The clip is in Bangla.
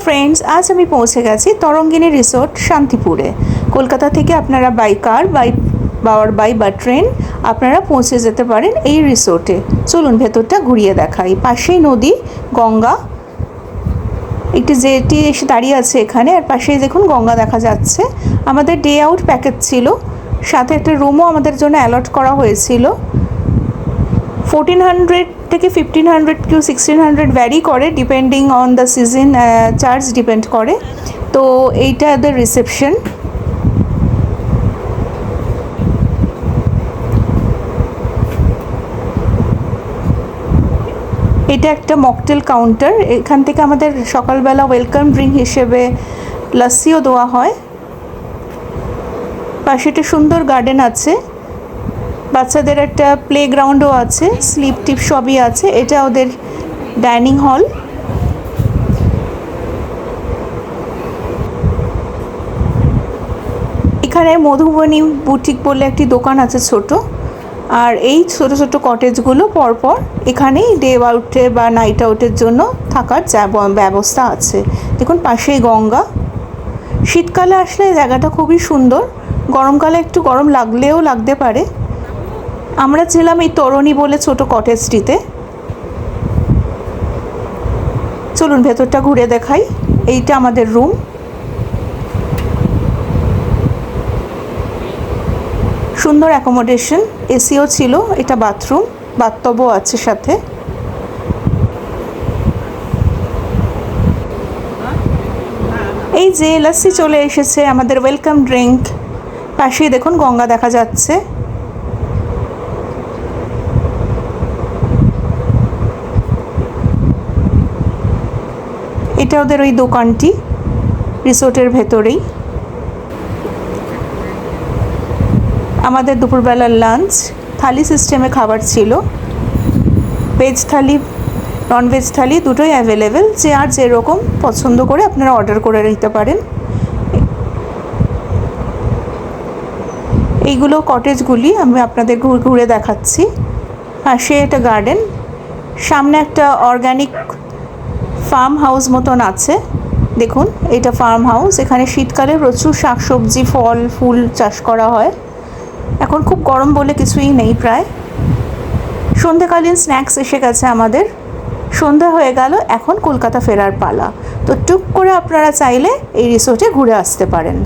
ফ্রেন্ডস, আজ আমি পৌঁছে গেছি তরঙ্গিনী রিসোর্ট শান্তিপুরে। কলকাতা থেকে আপনারা বাই কার বা ট্রেন আপনারা পৌঁছে যেতে পারেন এই রিসোর্টে। চলুন ভেতরটা ঘুরিয়ে দেখাই। পাশেই নদী গঙ্গা, একটি জেটি এসে দাঁড়িয়ে আছে এখানে, আর পাশেই দেখুন গঙ্গা দেখা যাচ্ছে। আমাদের ডে আউট প্যাকেজ ছিল, সাথে একটা রুমও আমাদের জন্য অ্যালট করা হয়েছিল। 1400 থেকে 1500 টু 1600 ভ্যারি করে, depending on the season, charge depend করে। তো এইটা ওদের রিসেপশন। এটা একটা মকটেল কাউন্টার। এখান থেকে আমাদের সকালবেলা ওয়েলকাম ড্রিঙ্ক হিসেবে লাস্সিও দেওয়া হয়। পাশে একটা সুন্দর গার্ডেন আছে, বাচ্চাদের একটা প্লে গ্রাউন্ডও আছে, স্লিপ টিপ সবই আছে। এটা ওদের ডাইনিং হল। এখানে মধুবনী বুটিক বলে একটি দোকান আছে ছোট, আর এই ছোট ছোট কটেজগুলো পরপর এখানেই ডে আউটে বা নাইট আউটের জন্য থাকার ব্যবস্থা আছে। দেখুন পাশেই গঙ্গা। শীতকালে আসলে জায়গাটা খুবই সুন্দর, গরমকালে একটু গরম লাগলেও লাগতে পারে। আমরা ছিলাম এই তরণী বলে ছোট কটেজটিতে। চলুন ভেতরটা ঘুরে দেখাই। এইটা আমাদের রুম। সুন্দর অ্যাকোমোডেশন, এসিও ছিল। এটা বাথরুম, বাথটবও আছে সাথে। এই যে লাস্সি চলে এসেছে, আমাদের ওয়েলকাম ড্রিঙ্ক। পাশেই দেখুন গঙ্গা দেখা যাচ্ছে। এটা ওদের ওই দোকানটি রিসোর্টের ভেতরেই। আমাদের দুপুরবেলার লাঞ্চ থালি সিস্টেমে খাবার ছিল। ভেজ থালি, ননভেজ থালি দুটোই অ্যাভেলেবেল। যে আর যেরকম পছন্দ করে আপনারা অর্ডার করে নিতে পারেন। এইগুলো কটেজগুলি আমি আপনাদের ঘুরে দেখাচ্ছি। পাশে একটা গার্ডেন, সামনে একটা অর্গ্যানিক ফার্ম হাউস মতন আছে। দেখুন এটা ফার্ম হাউস। এখানে শীতকালে প্রচুর শাকসবজি, ফল ফুল চাষ করা হয়। এখন খুব গরম বলে কিছুই নেই প্রায়। সন্ধ্যাকালীন স্ন্যাক্স এসে গেছে আমাদের। সন্ধ্যা হয়ে গেল, এখন কলকাতা ফেরার পালা। তো টুক করে আপনারা চাইলে এই রিসোর্টে ঘুরে আসতে পারেন।